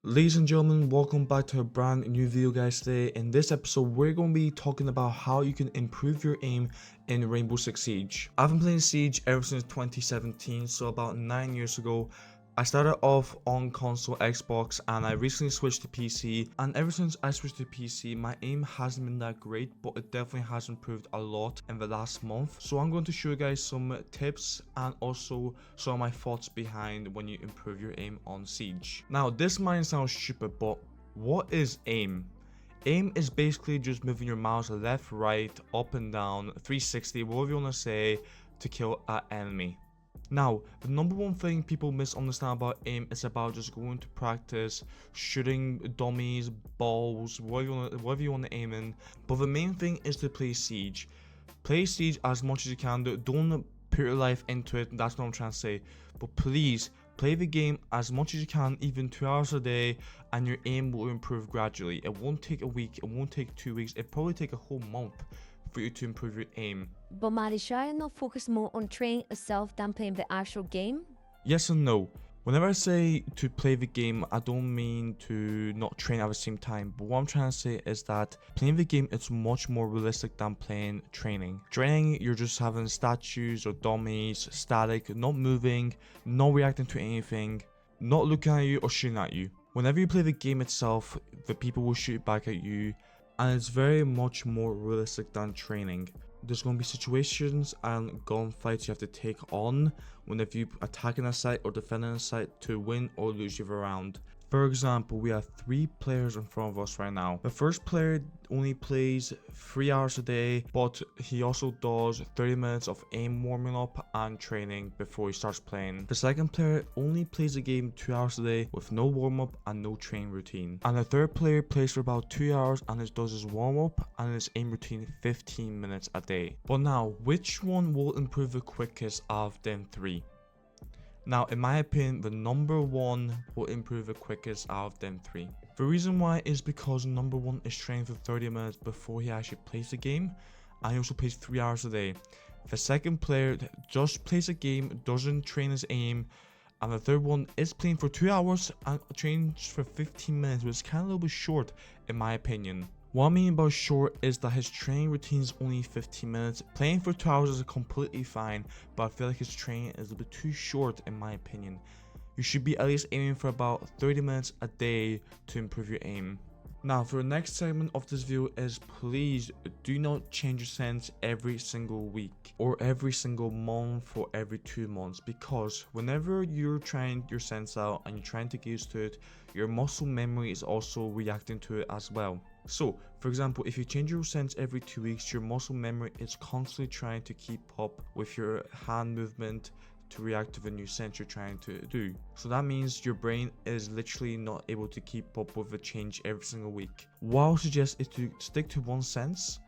Ladies and gentlemen, welcome back to a brand new video guys. Today in this episode we're going to be talking about how you can improve your aim in Rainbow Six Siege. I've been playing Siege ever since 2017, so about 9 years ago. I started off on console Xbox and I recently switched to PC, and ever since I switched to PC my aim hasn't been that great, but it definitely has improved a lot in the last month. So I'm going to show you guys some tips and also some of my thoughts behind when you improve your aim on Siege. Now this might sound stupid, but what is aim? Aim is basically just moving your mouse left, right, up and down, 360, whatever you want to say, to kill an enemy. Now, the number one thing people misunderstand about aim is about just going to practice shooting dummies, balls, whatever you want to aim in. But the main thing is to play Siege. Play Siege as much as you can. Don't put your life into it. That's what I'm trying to say. But please play the game as much as you can, even 2 hours a day, and your aim will improve gradually. It won't take a week. It won't take 2 weeks. It'll probably take a whole month for you to improve your aim. But Maddie, should I not focus more on training itself than playing the actual game? Yes and no. Whenever I say to play the game, I don't mean to not train at the same time, but what I'm trying to say is that playing the game is much more realistic than playing training. Training, you're just having statues or dummies, static, not moving, not reacting to anything, not looking at you or shooting at you. Whenever you play the game itself, the people will shoot back at you, and it's very much more realistic than training. There's going to be situations and gunfights you have to take on whenever you attacking a site or defending a site to win or lose your round. For example, we have 3 players in front of us right now. The first player only plays 3 hours a day, but he also does 30 minutes of aim warming up and training before he starts playing. The second player only plays the game 2 hours a day with no warm up and no training routine. And the third player plays for about 2 hours and does his warm up and his aim routine 15 minutes a day. But now, which one will improve the quickest of them 3? Now, in my opinion, the number 1 will improve the quickest out of them 3. The reason why is because number 1 is training for 30 minutes before he actually plays the game, and he also plays 3 hours a day. The second player just plays a game, doesn't train his aim, and the third one is playing for 2 hours and trains for 15 minutes, which is kind of a little bit short in my opinion. What I mean by short is that his training routine is only 15 minutes. Playing for 2 hours is completely fine, but I feel like his training is a bit too short in my opinion. You should be at least aiming for about 30 minutes a day to improve your aim. Now, for the next segment of this video is please do not change your sense every single week or every single month or every 2 months, because whenever you're trying your sense out and you're trying to get used to it, your muscle memory is also reacting to it as well. So, for example, if you change your sense every 2 weeks, your muscle memory is constantly trying to keep up with your hand movement to react to the new sense you're trying to do. So that means your brain is literally not able to keep up with the change every single week. What I would suggest is to stick to one sense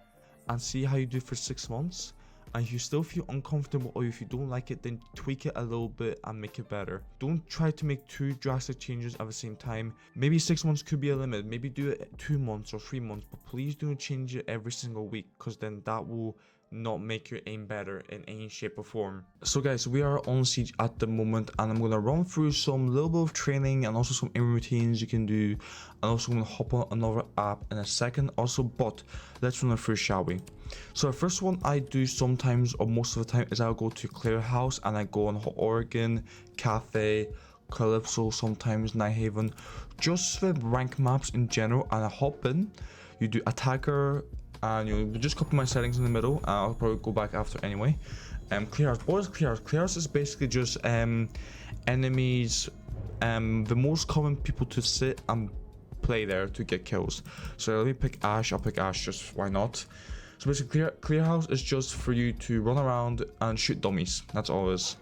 and see how you do for 6 months. And if you still feel uncomfortable or if you don't like it, then tweak it a little bit and make it better. Don't try to make 2 drastic changes at the same time. Maybe 6 months could be a limit. Maybe do it 2 months or 3 months, but please don't change it every single week, because then that will not make your aim better in any shape or form. So guys, we are on Siege at the moment, and I'm gonna run through some little bit of training and also some aim routines you can do, and also I'm gonna hop on another app in a second also, but let's run it through, shall we? So the first one I do sometimes or most of the time is I'll go to Clear House and I go on Oregon, Cafe, Calypso, sometimes Night Haven, just the rank maps in general, and I hop in. You do attacker, and you just copy my settings in the middle. I'll probably go back after anyway. Clear House. What is Clear House? Clear House is basically just enemies, the most common people to sit and play there to get kills. So let me pick Ash. I'll pick Ash, just why not? So basically Clear House is just for you to run around and shoot dummies. That's all it is.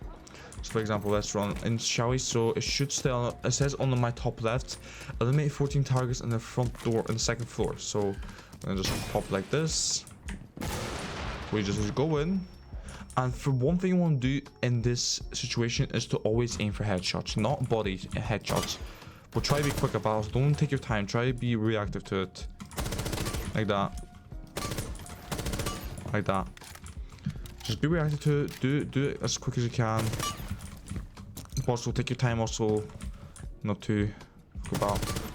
So for example, let's run in, shall we? So it should stay on, it says on my top left, eliminate 14 targets in the front door on the 2nd floor. So I'm gonna just pop like this. We just go in. And for one thing you want to do in this situation is to always aim for headshots, not body headshots. But try to be quick about it. Don't take your time. Try to be reactive to it. Like that. Like that. Just be reactive to it. Do it as quick as you can. But also take your time also not to go about.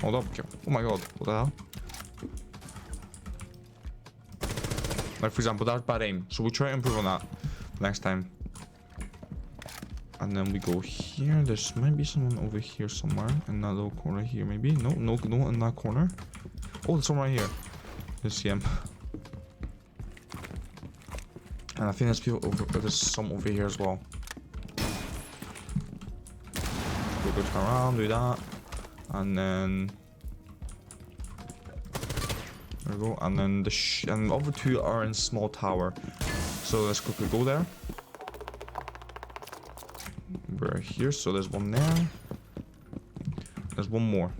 Oh, double kill. Oh my god, what the hell? Like, for example, that's bad aim. So we try to improve on that next time. And then we go here. There's might be someone over here somewhere. In that little corner here, maybe. No, in that corner. Oh, there's someone right here. You see him. And I think there's people over. There's some over here as well. We'll go turn around, do that, and then there we go. And then and the other two are in small tower. So let's quickly go there. We're here, so there's one there. There's one more.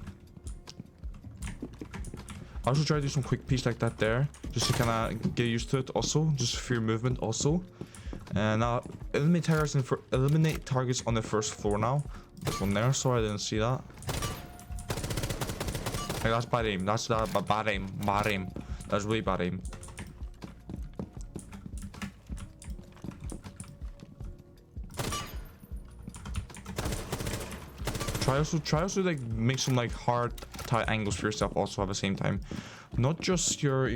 I also try to do some quick peeks like that there, just to kind of get used to it. Also, just for your movement. Also, and now eliminate targets on the first floor. Now there's one there. Sorry, I didn't see that. Hey, that's bad aim. That's bad aim. Bad aim. That's really bad aim. Try also like make some like hard tight angles for yourself also at the same time, not just your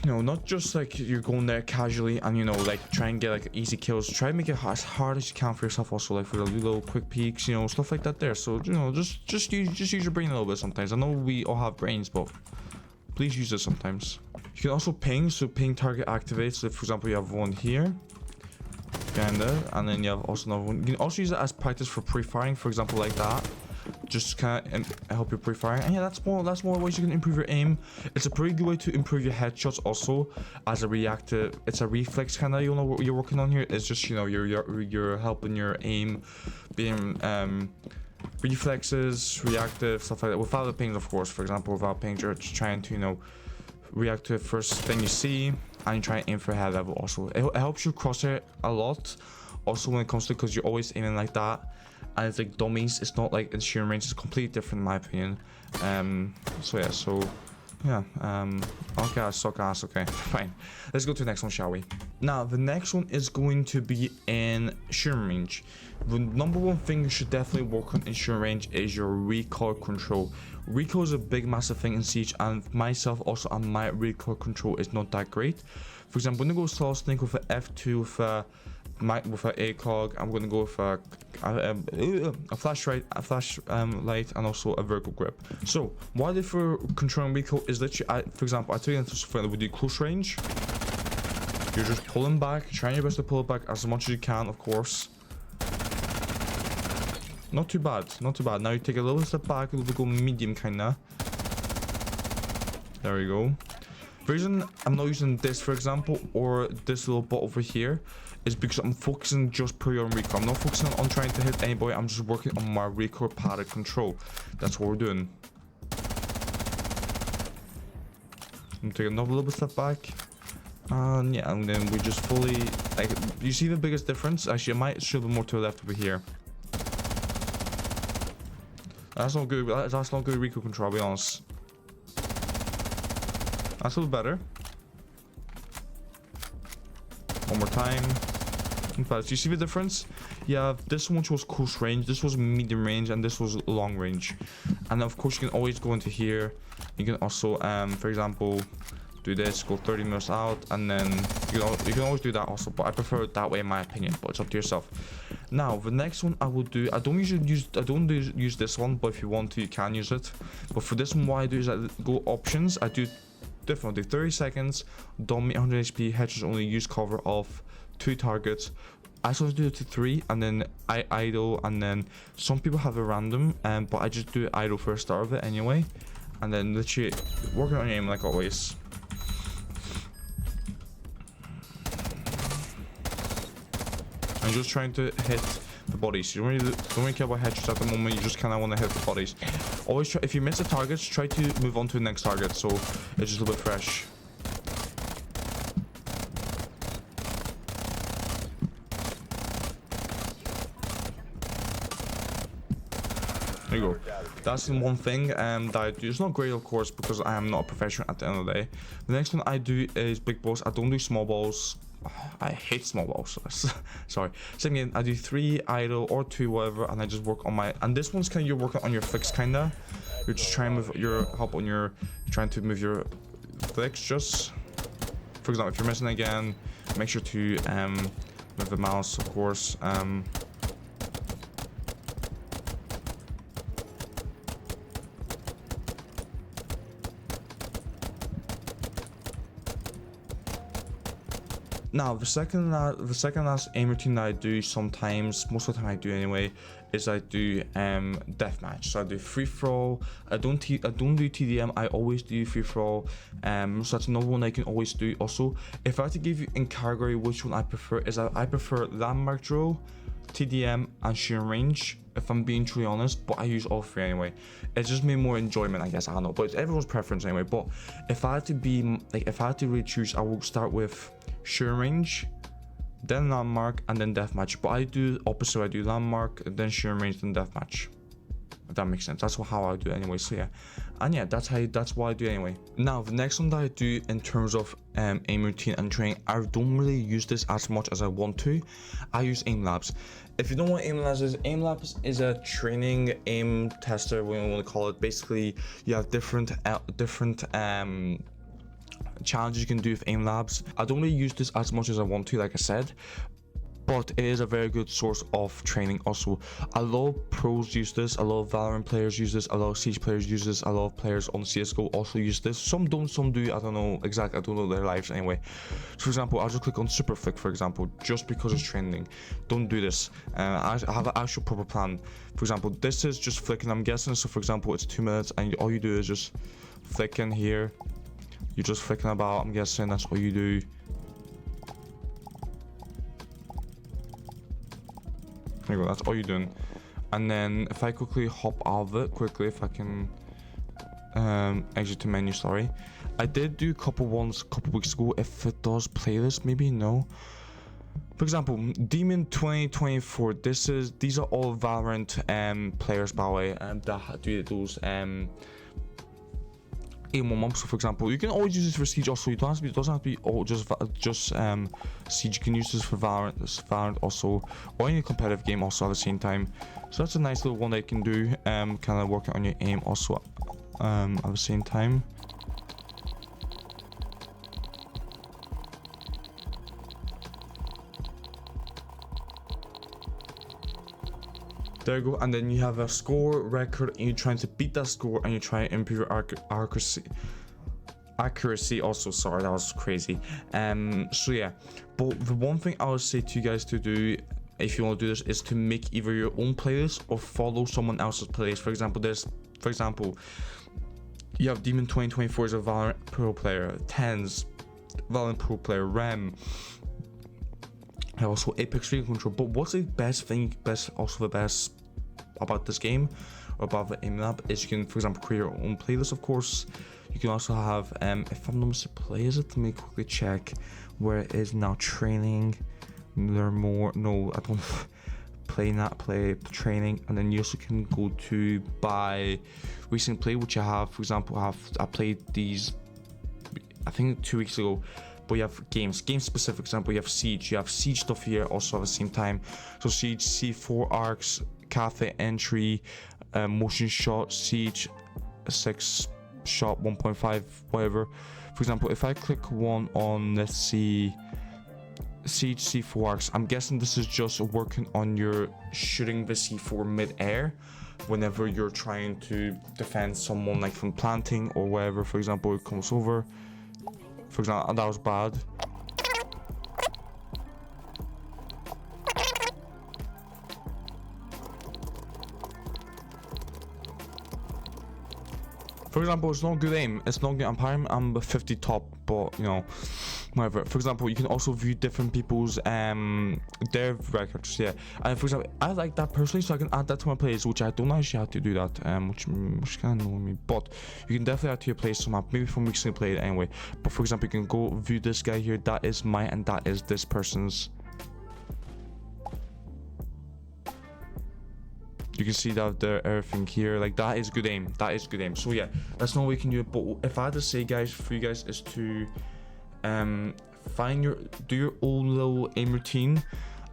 not just like you're going there casually and like try and get like easy kills. Try and make it as hard as you can for yourself also, like for the little quick peeks, stuff like that there. So just use your brain a little bit sometimes. I know we all have brains, but please use it sometimes. You can also ping, so ping target activates. So for example, you have one here. And then you have also another one. You can also use it as practice for pre-firing, for example, like that. Just kind of help you pre-firing. And yeah, that's more ways you can improve your aim. It's a pretty good way to improve your headshots also, as a reactive. It's a reflex kind of, what you're working on here. It's just you're helping your aim being reflexes, reactive, stuff like that, without the pings, of course. For example, without pings, you're just trying to react to the first thing you see, and you try and aim for head level also. It helps you crosshair a lot also when it comes to, because you're always aiming like that, and it's like dummies. It's not like in sheer range. It's completely different in my opinion. Okay, I suck ass. Okay, fine, let's go to the next one, shall we? Now the next one is going to be in sheer range. The number one thing you should definitely work on in sheer range is your recoil control. Recoil is a big massive thing in Siege, and myself also, and my recoil control is not that great. For example, I'm gonna go Slow Snake with an F2 with a ACOG. I'm gonna go with a flashlight, and also a vertical grip. So what I did for controlling recoil is literally, for example, I took it into something with the close range. You're just pulling back, trying your best to pull it back as much as you can, of course. Not too bad, not too bad. Now you take a little step back, a little bit, go medium kinda. There we go. The reason I'm not using this, for example, or this little bot over here, is because I'm focusing just purely on recoil. I'm not focusing on trying to hit anybody. I'm just working on my recoil pattern control. That's what we're doing. I'm taking another little step back. Yeah, and then we just fully, like, you see the biggest difference? Actually, I might show them more to the left over here. That's not good. That's not good recoil control, I'll be honest. That's a little better. One more time. But do you see the difference? Yeah, this one was close range, this was medium range, and this was long range. And of course, you can always go into here. You can also, for example, do this, go 30 meters out, and then you can always do that also. But I prefer it that way in my opinion. But it's up to yourself. Now the next one I will do, I don't use this one, but if you want to, you can use it. But for this one, what I do is I go options. I do differently. 30 seconds, dominate 100 HP, headshots only, use cover of 2 targets. I sort of do it to 3, and then I idle, and then some people have a random, but I just do idle for a start of it anyway, and then literally working on your aim like always. I'm just trying to hit the bodies. You don't really care about headshots at the moment. You just kind of want to hit the bodies. Always try, if you miss the targets, try to move on to the next target, so it's just a little bit fresh. There you go. That's the one thing that I do. It's not great, of course, because I am not a professional at the end of the day. The next one I do is big balls. I don't do small balls. I hate small walls. Sorry. Same again, I do 3 idle or 2 whatever, and I just work on my, and this one's kind of you're working on your flicks kinda. You're just trying to move your help on your, you're trying to move your flicks. Just for example, if you're missing again, make sure to move the mouse, of course. Now the second last aim routine that I do sometimes, most of the time I do anyway, is I do deathmatch. So I do free for all. I don't do TDM. I always do free for all. So that's another one I can always do. Also, if I had to give you in category which one I prefer, is I prefer landmark drill, TDM, and shooting range. If I'm being truly honest, but I use all 3 anyway. It's just me more enjoyment, I guess. I don't know, but it's everyone's preference anyway. But if I had to be like, if I had to really choose, I will start with shooting range, then landmark, and then deathmatch. But I do opposite. I do landmark, then shooting range, then deathmatch. If that makes sense. That's how I do it anyway. So yeah, and yeah, that's what I do anyway. Now the next one that I do in terms of aim routine and training, I don't really use this as much as I want to. I use aim labs. If you don't know what aim labs is a training aim tester, what you want to call it. Basically, you have different challenges you can do with aim labs. I don't really use this as much as I want to, like I said, but it is a very good source of training. Also, a lot of pros use this, a lot of Valorant players use this, a lot of Siege players use this, a lot of players on CSGO also use this. Some don't, some do. I don't know exactly. I don't know their lives anyway. So for example, I'll just click on super flick, for example, just because it's trending. Don't do this. I have an actual proper plan. For example, this is just flicking, I'm guessing. So for example, it's 2 minutes and all you do is just flick in here. You're just flicking about, I'm guessing that's all you do. There you go, that's all you're doing. And then if I quickly hop out of it, if I can exit to menu, sorry. I did do a couple ones a couple weeks ago. If it does playlist, maybe no. For example, Demon 2024. These are all Valorant players, by the way, that do those aim one. So for example, you can always use this for Siege. Also, it doesn't have to be all just Siege. You can use this for Valorant also, or any competitive game also at the same time. So that's a nice little one that you can do, kind of working on your aim also at the same time. There you go, and then you have a score record, and you're trying to beat that score, and you try to improve your accuracy also. Sorry, that was crazy. So yeah, but the one thing I would say to you guys to do, if you want to do this, is to make either your own playlist or follow someone else's playlist. For example, you have Demon 2024 as a Valorant Pro player, Tens Valorant Pro player, Rem, and also Apex Freedom Control. But what's the best about this game, or about the aim lab, is you can, for example, create your own playlist. Of course, you can also have if I'm not mistaken, is it? Let me quickly check where it is now. Training, learn more. No, I don't. Play training, and then you also can go to buy recent play, which I have. For example, I played these, I think 2 weeks ago. But you have game specific. Example, you have Siege stuff here also at the same time. So Siege C4 arcs, cafe entry, motion shot, Siege 6 shot 1.5, whatever. For example, if I click one on, let's see, Siege C4 arcs, I'm guessing this is just working on your shooting the C4 mid-air whenever you're trying to defend someone, like from planting or wherever. For example, it comes over. For example, that was bad. For example, it's not good aim. It's not good. I'm 50 top, but you know, whatever. For example, you can also view different people's their records. Yeah, and for example, I like that personally, so I can add that to my playlist, which I don't actually have to do that, which kind of annoys me. But you can definitely add to your playlist somehow, maybe from recently played anyway. But for example, you can go view this guy here. That is mine, and that is this person's. You can see that there everything here, like that is good aim. So yeah, that's not what we can do. But if I had to say, guys, for you guys, is to do your own little aim routine,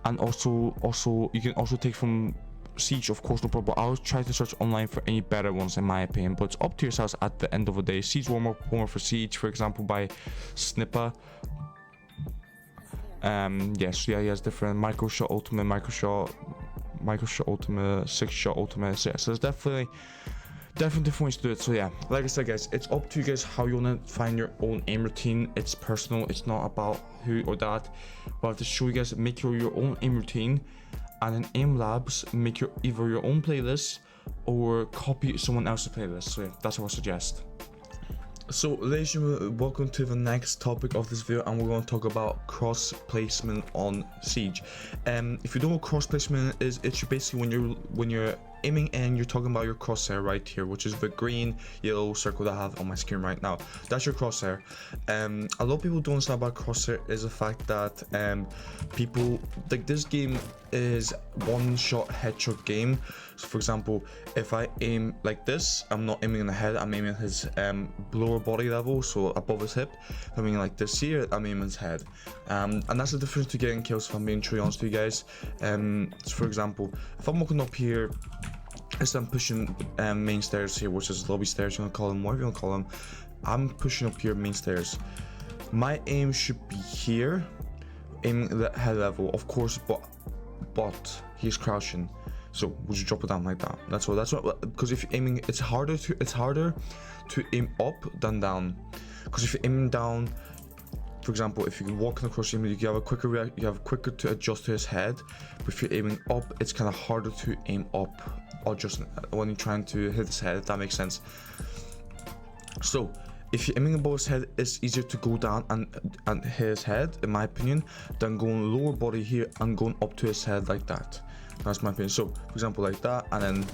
and also you can also take from Siege, of course, no problem. I'll try to search online for any better ones in my opinion, but it's up to yourselves at the end of the day. Siege warmer for Siege, for example, by Snipper. Yes, yeah, he has different micro shot ultimate, micro shot ultimate, 6-shot ultimate. So yeah, so there's definitely different ways to do it. So yeah, like I said, guys, it's up to you guys how you want to find your own aim routine. It's personal, it's not about who or that, but to show you guys, make your own aim routine, and in aim labs make either your own playlist or copy someone else's playlist. So yeah, that's what I suggest. So ladies and gentlemen, welcome to the next topic of this video, and we're going to talk about cross placement on Siege. If you don't know what cross placement is, it's basically when you're aiming and you're talking about your crosshair right here, which is the green yellow circle that I have on my screen right now. That's your crosshair. A lot of people don't understand about crosshair is the fact that people like this game is one-shot headshot game. So for example, if I aim like this, I'm not aiming in the head, I'm aiming at his lower body level, so above his hip. If I'm aiming like this here, I'm aiming his head. And that's the difference to getting kills, if I'm being truly honest with you guys. So for example, if I'm walking up here, as I'm pushing main stairs here, which is lobby stairs, you want to call them, whatever you want to call them, I'm pushing up here main stairs. My aim should be here, aiming at the head level, of course, but he's crouching. So would you drop it down like that? That's what. Because if you're aiming, it's harder to aim up than down. Because if you're aiming down, for example, if you're walking across him, you have quicker to adjust to his head. But if you're aiming up, it's kind of harder to aim up, or just when you're trying to hit his head. If that makes sense. So if you're aiming above his head, it's easier to go down and hit his head, in my opinion, than going lower body here and going up to his head like that. That's my opinion. So for example, like that, and then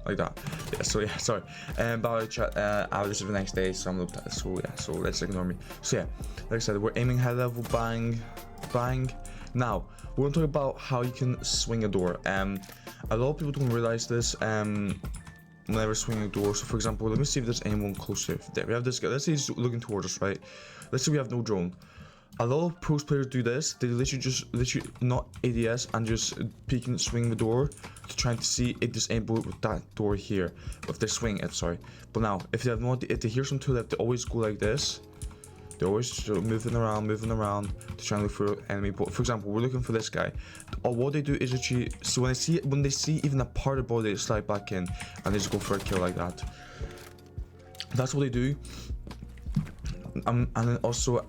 like that. Yeah, so yeah, sorry. By the way, chat, I'll just the next day, so I'm looked at. So yeah, so let's ignore me. So yeah, like I said, we're aiming head level, bang, bang. Now we're gonna talk about how you can swing a door. A lot of people don't realize this. Whenever swinging a door. So for example, let me see if there's anyone closer. There, we have this guy. Let's say he's looking towards us, right? Let's say we have no drone. A lot of pros players do this. They literally not ADS and just peek and swing the door to trying to see if there's anyone with that door here. If they're swinging it, sorry. But now, if they have no, if they hear some to the left, they always go like this. They're always moving around to try and look for an enemy. But for example, we're looking for this guy. Or what they do is actually, so when they see even a part of the body, they slide back in and they just go for a kill like that. That's what they do. And then also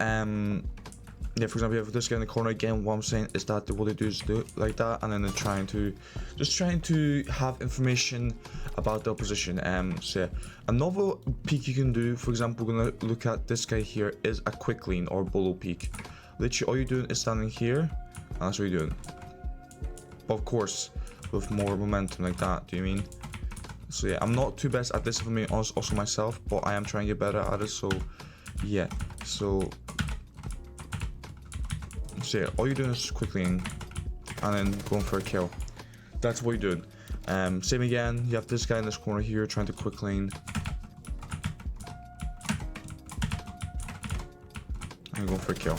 yeah, for example, you have this guy in the corner again. What I'm saying is that what they do is do it like that, and then they're trying to have information about the opposition. So yeah, another peek you can do, for example, we're gonna look at this guy here, is a quick lean or bolo peek. Literally, all you're doing is standing here, and that's what you're doing. But of course, with more momentum like that. Do you mean? So yeah, I'm not too best at this for me, also myself, but I am trying to get better at it. So yeah, so yeah, all you're doing is quickly and then going for a kill. That's what you're doing. Same again, you have this guy in this corner here trying to quick lane and go for a kill.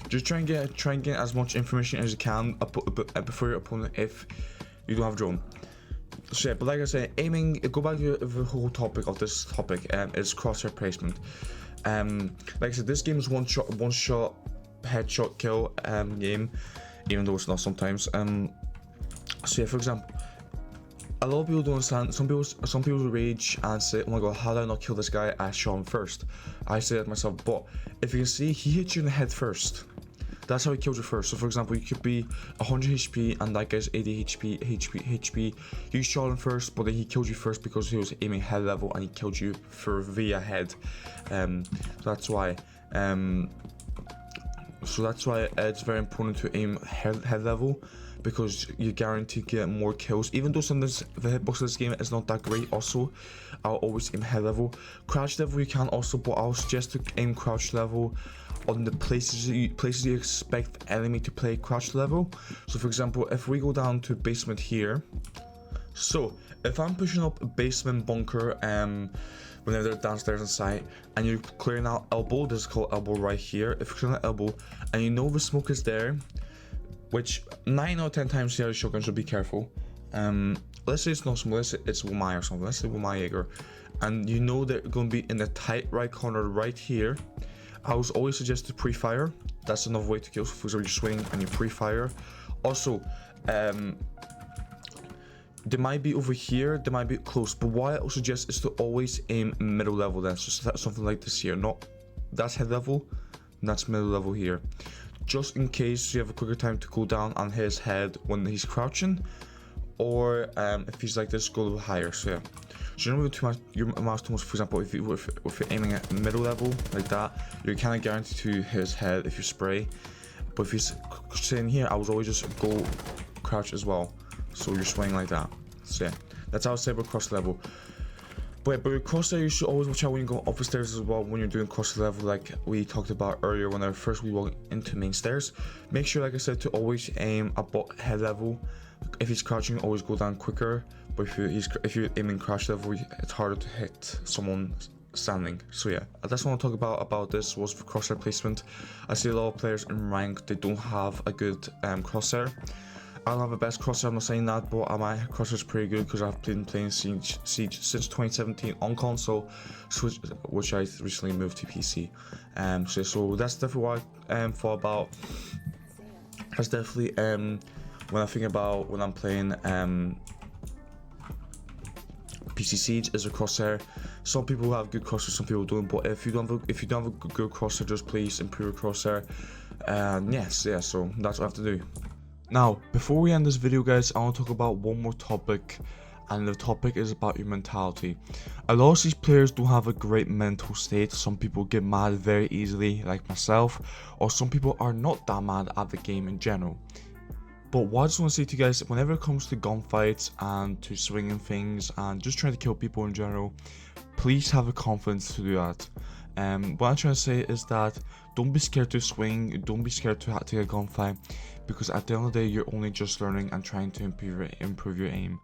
Just try and get as much information as you can before your opponent if you don't have a drone. So yeah, but like I said, aiming, go back to the whole topic of this topic, is crosshair placement. Like I said, this game is one shot headshot kill game, even though it's not sometimes. So yeah, for example, a lot of people don't understand. Some people rage and say, oh my god, how did I not kill this guy? I shot him first. I say that myself, but if you can see, he hit you in the head first. That's how he killed you first. So for example, you could be 100 HP and that guy's 80 HP. You shot him first, but then he killed you first because he was aiming head level and he killed you via head. So that's why. So that's why it's very important to aim head level, because you guarantee to get more kills. Even though sometimes the hitbox of this game is not that great, also I'll always aim head level. Crouch level you can also, but I'll suggest to aim crouch level on the places you expect the enemy to play crouch level. So for example, if we go down to basement here, So if I'm pushing up a basement bunker, whenever they're downstairs in sight, and you're clearing out elbow, this is called elbow right here. If you're clearing out elbow and you know the smoke is there, which 9 out of 10 times the shotgun, should be careful. Let's say it's not smoke, let's say it's Womai or something, let's say Womai Jaeger, and you know they're going to be in the tight right corner right here. I would always suggest to pre-fire. That's another way to kill. So for example, you swing and you pre-fire. Also, they might be over here, they might be close, but what I would suggest is to always aim middle level. That's just something like this here. Not that's head level, that's middle level here, just in case you have a quicker time to cool down on his head when he's crouching, or if he's like this, go a little higher. So yeah, so you know your mouse too much. For example, if you're aiming at middle level like that, you're kind of guaranteed to his head if you spray. But if he's sitting here, I would always just go crouch as well. So you're swinging like that. So yeah, that's how I say about cross level. But your crosshair, you should always watch out when you go up the stairs as well, when you're doing cross level, like we talked about earlier when we walk into main stairs. Make sure, like I said, to always aim above head level. If he's crouching, always go down quicker. But if you're aiming crouch level, it's harder to hit someone standing. So yeah, that's what I want to talk about this was for crosshair placement. I see a lot of players in rank, they don't have a good crosshair. I don't have the best crosshair, I'm not saying that, but my crosshair is pretty good because I've been playing Siege since 2017 on console, which I recently moved to PC. So that's definitely what I thought about. That's definitely when I think about when I'm playing PC Siege is a crosshair. Some people have good crosshair, some people don't. But if you don't have a good crosshair, just please improve your crosshair. So that's what I have to do. Now, before we end this video, guys, I want to talk about one more topic, and the topic is about your mentality. A lot of these players don't have a great mental state. Some people get mad very easily, like myself, or some people are not that mad at the game in general. But what I just want to say to you guys, whenever it comes to gunfights and to swinging things and just trying to kill people in general, please have the confidence to do that. What I'm trying to say is that don't be scared to swing, don't be scared to take a gunfight, because at the end of the day, you're only just learning and trying to improve your aim.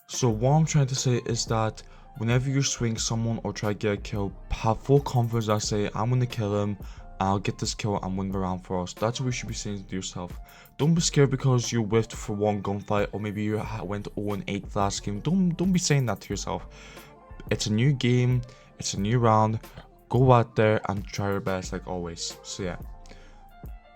So what I'm trying to say is that whenever you swing someone or try to get a kill, have full confidence that say, I'm going to kill him, I'll get this kill and win the round for us. That's what you should be saying to yourself. Don't be scared because you whiffed for one gunfight, or maybe you went 0-8 last game. Don't be saying that to yourself. It's a new game, it's a new round. Go out there and try your best like always. So yeah.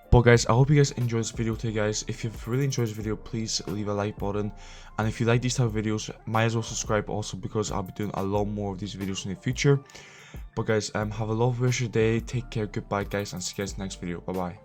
But guys, I hope you guys enjoyed this video today, guys. If you've really enjoyed this video, please leave a like button. And if you like these type of videos, might as well subscribe also, because I'll be doing a lot more of these videos in the future. But guys, have a lovely rest of your day. Take care, goodbye guys, and see you guys next video. Bye bye.